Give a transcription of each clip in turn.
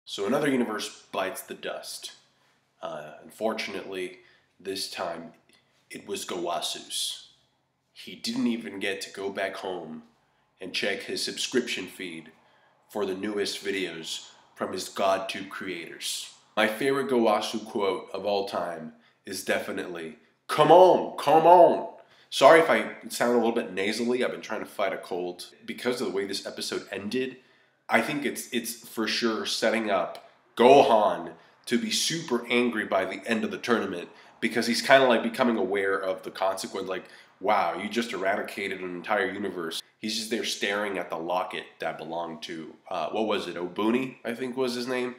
So another universe bites the dust. Unfortunately, this time it was Gowasu's. He didn't even get to go back home and check his subscription feed for the newest videos from his GodTube creators. My favorite Gowasu quote of all time is definitely, "Come on, come on." Sorry if I sound a little bit nasally. I've been trying to fight a cold. Because of the way this episode ended, I think it's for sure setting up Gohan to be super angry by the end of the tournament, because he's kind of like becoming aware of the consequence. Like, wow, you just eradicated an entire universe. He's just there staring at the locket that belonged to, what was it, Obuni, I think was his name?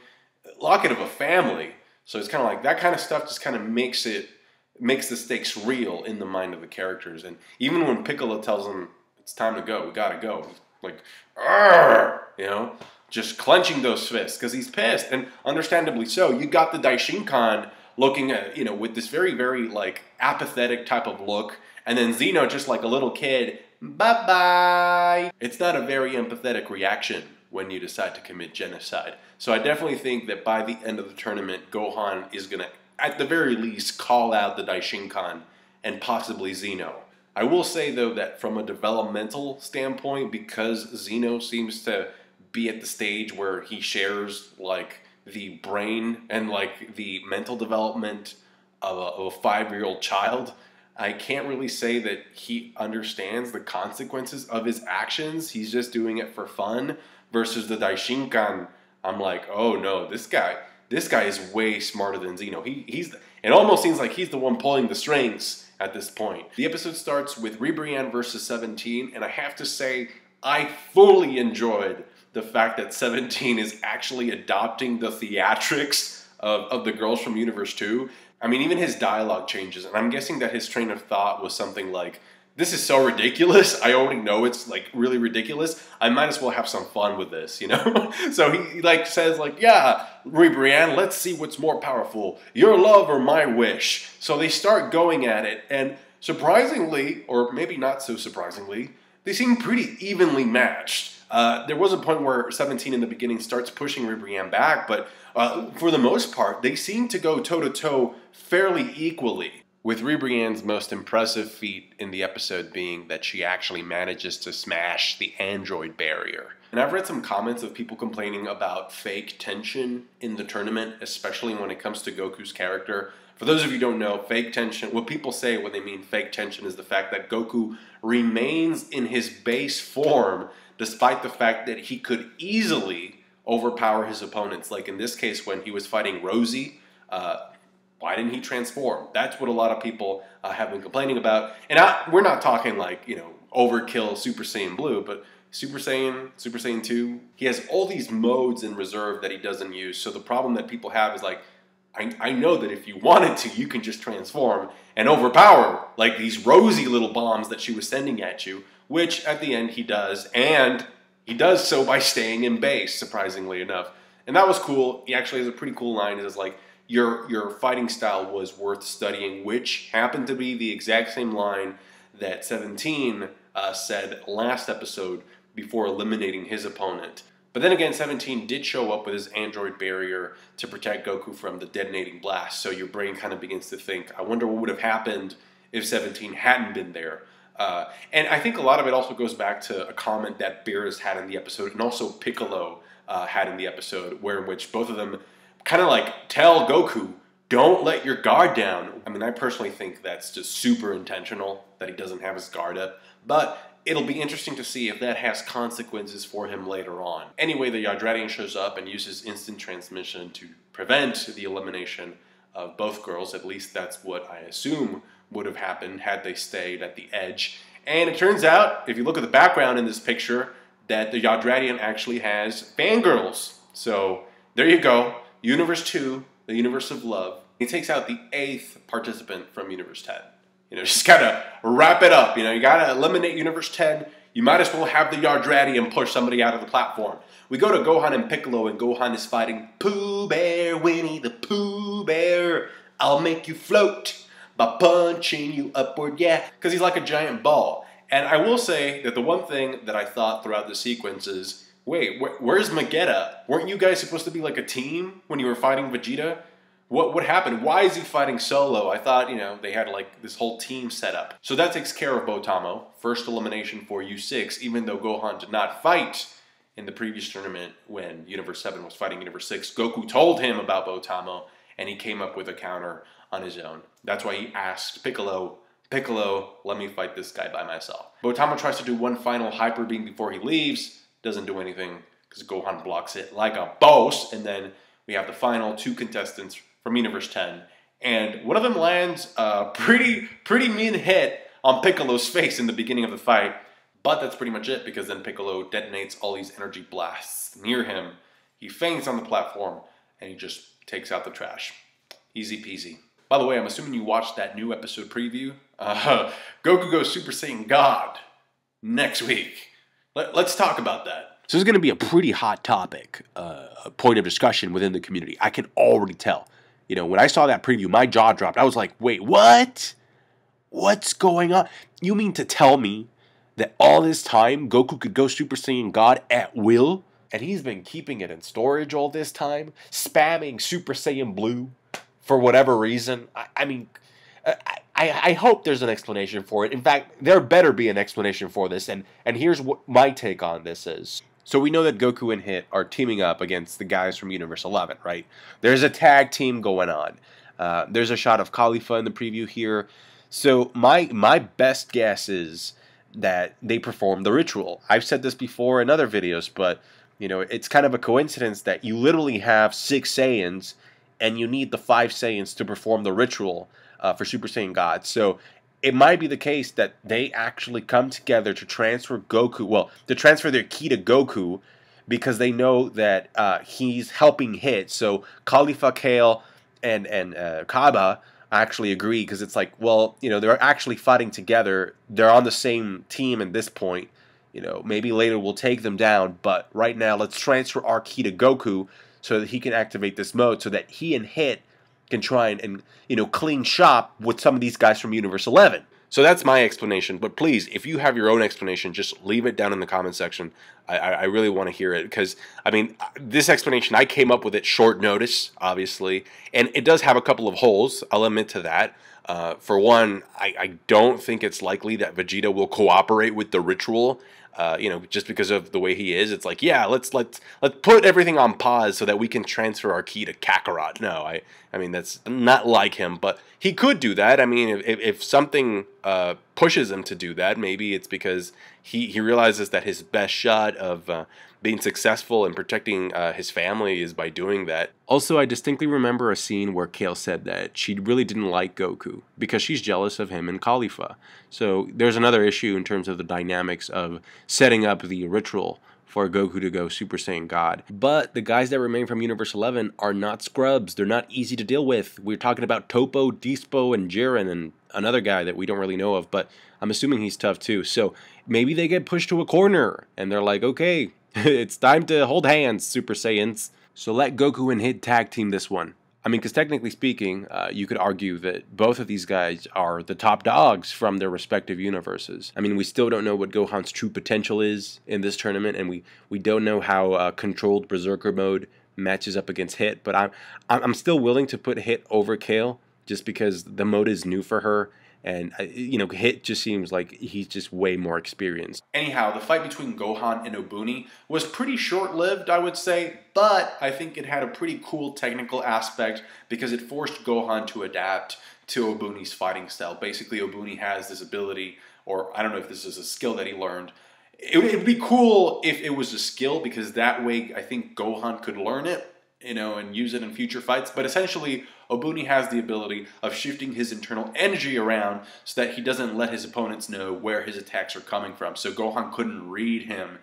Locket of a family. So it's kind of like that kind of stuff just kind of makes the stakes real in the mind of the characters. And even when Piccolo tells him it's time to go, we gotta go, like, argh, you know, just clenching those fists because he's pissed, and understandably so. You got the Daishinkan looking at, you know, with this very, very like apathetic type of look, and then Zeno just like a little kid, bye-bye. It's not a very empathetic reaction when you decide to commit genocide. So I definitely think that by the end of the tournament, Gohan is gonna, at the very least, call out the Daishinkan and possibly Zeno. I will say, though, that from a developmental standpoint, because Zeno seems to be at the stage where he shares, like, the brain and, like, the mental development of a 5-year-old child, I can't really say that he understands the consequences of his actions. He's just doing it for fun. Versus the Daishinkan, I'm like, oh no, this guy is way smarter than Zeno. It almost seems like he's the one pulling the strings at this point. The episode starts with Brianne versus 17, and I have to say, I fully enjoyed the fact that 17 is actually adopting the theatrics of the girls from Universe 2. I mean, even his dialogue changes, and I'm guessing that his train of thought was something like, this is so ridiculous, I already know it's like really ridiculous, I might as well have some fun with this, you know? So he like says like, yeah, Brianne, let's see what's more powerful, your love or my wish. So they start going at it, and surprisingly, or maybe not so surprisingly, they seem pretty evenly matched. There was a point where 17 in the beginning starts pushing Brianne back, but for the most part, they seem to go toe-to-toe fairly equally. With Brianne's most impressive feat in the episode being that she actually manages to smash the android barrier. And I've read some comments of people complaining about fake tension in the tournament, especially when it comes to Goku's character. For those of you who don't know, fake tension, what people say when they mean fake tension is the fact that Goku remains in his base form despite the fact that he could easily overpower his opponents. Like in this case when he was fighting Rosie, why didn't he transform? That's what a lot of people have been complaining about. And we're not talking like, you know, overkill Super Saiyan Blue, but Super Saiyan 2, he has all these modes in reserve that he doesn't use. So the problem that people have is like, I know that if you wanted to, you can just transform and overpower like these rosy little bombs that she was sending at you, which at the end he does, and he does so by staying in base, surprisingly enough. And that was cool. He actually has a pretty cool line. It is like, your fighting style was worth studying, which happened to be the exact same line that 17 said last episode before eliminating his opponent. But then again, 17 did show up with his android barrier to protect Goku from the detonating blast, so your brain kind of begins to think, I wonder what would have happened if 17 hadn't been there. And I think a lot of it also goes back to a comment that Beerus had in the episode, and also Piccolo had in the episode, in which both of them kind of like tell Goku, don't let your guard down. I mean, I personally think that's just super intentional, that he doesn't have his guard up, but it'll be interesting to see if that has consequences for him later on. Anyway, the Yadradian shows up and uses instant transmission to prevent the elimination of both girls. At least that's what I assume would have happened had they stayed at the edge. And it turns out, if you look at the background in this picture, that the Yadradian actually has fangirls. So there you go. Universe 2, the universe of love. He takes out the 8th participant from Universe 10. You know, just gotta wrap it up. You know, you gotta eliminate Universe 10. You might as well have the Yadradian push somebody out of the platform. We go to Gohan and Piccolo, and Gohan is fighting Pooh Bear, Winnie the Pooh Bear. I'll make you float by punching you upward, yeah. Because he's like a giant ball. And I will say that the one thing that I thought throughout the sequence is, wait, where's Magetta? Weren't you guys supposed to be like a team when you were fighting Vegeta? What happened? Why is he fighting solo? I thought, you know, they had like this whole team set up. So that takes care of Botamo. First elimination for U6, even though Gohan did not fight in the previous tournament when Universe 7 was fighting Universe 6. Goku told him about Botamo, and he came up with a counter on his own. That's why he asked Piccolo, let me fight this guy by myself. Botamo tries to do one final Hyper Beam before he leaves. Doesn't do anything because Gohan blocks it like a boss. And then we have the final 2 contestants from Universe 10. And one of them lands a pretty mean hit on Piccolo's face in the beginning of the fight. But that's pretty much it, because then Piccolo detonates all these energy blasts near him. He faints on the platform, and he just takes out the trash. Easy peasy. By the way, I'm assuming you watched that new episode preview. Goku goes Super Saiyan God next week. Let's talk about that. So this is going to be a pretty hot topic, a point of discussion within the community. I can already tell. You know, when I saw that preview, my jaw dropped. I was like, wait, what? What's going on? You mean to tell me that all this time Goku could go Super Saiyan God at will? And he's been keeping it in storage all this time, spamming Super Saiyan Blue for whatever reason. I hope there's an explanation for it. In fact, there better be an explanation for this. And here's what my take on this is. So we know that Goku and Hit are teaming up against the guys from Universe 11, right? There's a tag team going on. There's a shot of Khalifa in the preview here. So my best guess is that they perform the ritual. I've said this before in other videos, but you know, it's kind of a coincidence that you literally have 6 Saiyans and you need the 5 Saiyans to perform the ritual for Super Saiyan God. So it might be the case that they actually come together to transfer Goku, well, to transfer their ki to Goku, because they know that he's helping Hit. So Khalifa, Kale, and Kaba actually agree, because it's like, well, you know, they're actually fighting together. They're on the same team at this point. You know, maybe later we'll take them down, but right now let's transfer our ki to Goku so that he can activate this mode, so that he and Hit can try and you know, clean shop with some of these guys from Universe 11. So that's my explanation, but please, if you have your own explanation, just leave it down in the comment section. I really want to hear it, because, I mean, this explanation, I came up with it short notice, obviously, and it does have a couple of holes, I'll admit to that. For one, I don't think it's likely that Vegeta will cooperate with the ritual. You know, just because of the way he is. It's like, yeah, let's put everything on pause so that we can transfer our ki to Kakarot. No, I mean, that's not like him, but he could do that. I mean, if something pushes him to do that, maybe it's because he realizes that his best shot of being successful and protecting his family is by doing that. Also, I distinctly remember a scene where Kale said that she really didn't like Goku because she's jealous of him and Khalifa. So there's another issue in terms of the dynamics of setting up the ritual for Goku to go Super Saiyan God. But the guys that remain from Universe 11 are not scrubs. They're not easy to deal with. We're talking about Topo, Dispo, and Jiren, and another guy that we don't really know of, but I'm assuming he's tough too. So maybe they get pushed to a corner and they're like, okay, it's time to hold hands, Super Saiyans. So let Goku and Hit tag team this one. I mean, because technically speaking, you could argue that both of these guys are the top dogs from their respective universes. I mean, we still don't know what Gohan's true potential is in this tournament, and we don't know how controlled Berserker mode matches up against Hit. But I'm still willing to put Hit over Kale, just because the mode is new for her. And, you know, Hit just seems like he's just way more experienced. Anyhow, the fight between Gohan and Obuni was pretty short-lived, I would say, but I think it had a pretty cool technical aspect because it forced Gohan to adapt to Obuni's fighting style. Basically, Obuni has this ability, or I don't know if this is a skill that he learned. It would be cool if it was a skill, because that way I think Gohan could learn it, you know, and use it in future fights. But essentially, Obuni has the ability of shifting his internal energy around so that he doesn't let his opponents know where his attacks are coming from. So Gohan couldn't read him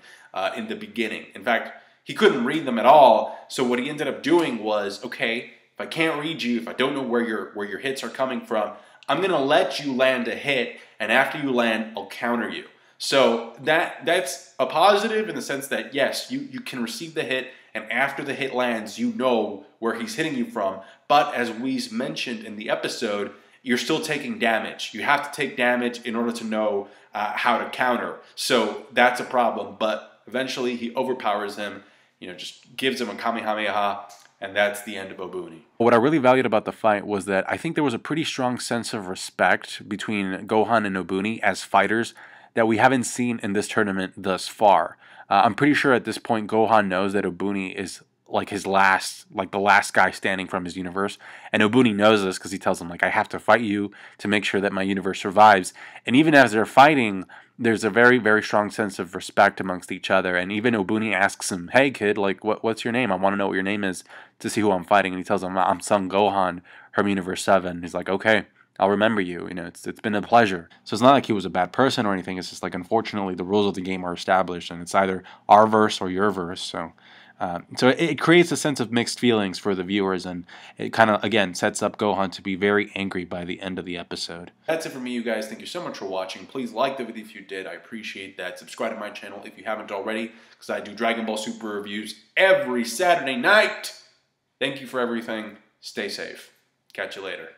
in the beginning. In fact, he couldn't read them at all. So what he ended up doing was, okay, if I can't read you, if I don't know where your hits are coming from, I'm going to let you land a hit, and after you land, I'll counter you. So that's a positive in the sense that, yes, you can receive the hit, and after the hit lands, you know where he's hitting you from. But as we mentioned in the episode, you're still taking damage. You have to take damage in order to know how to counter. So that's a problem. But Eventually, he overpowers him, just gives him a Kamehameha, and that's the end of Obuni. What I really valued about the fight was that I think there was a pretty strong sense of respect between Gohan and Obuni as fighters that we haven't seen in this tournament thus far. I'm pretty sure at this point Gohan knows that Obuni is like the last guy standing from his universe, and Obuni knows this because he tells him, like, I have to fight you to make sure that my universe survives. And even as they're fighting, there's a very, very strong sense of respect amongst each other. And even Obuni asks him, hey kid, like, what's your name? I want to know what your name is to see who I'm fighting. And he tells him, I'm Son Gohan from Universe 7. He's like, okay, I'll remember you. It's been a pleasure. So it's not like he was a bad person or anything. It's just like, unfortunately, the rules of the game are established, and it's either our verse or your verse. So it creates a sense of mixed feelings for the viewers, and it kind of, again, sets up Gohan to be very angry by the end of the episode. That's it for me, you guys. Thank you so much for watching. Please like the video if you did. I appreciate that. Subscribe to my channel if you haven't already, because I do Dragon Ball Super reviews every Saturday night. Thank you for everything. Stay safe. Catch you later.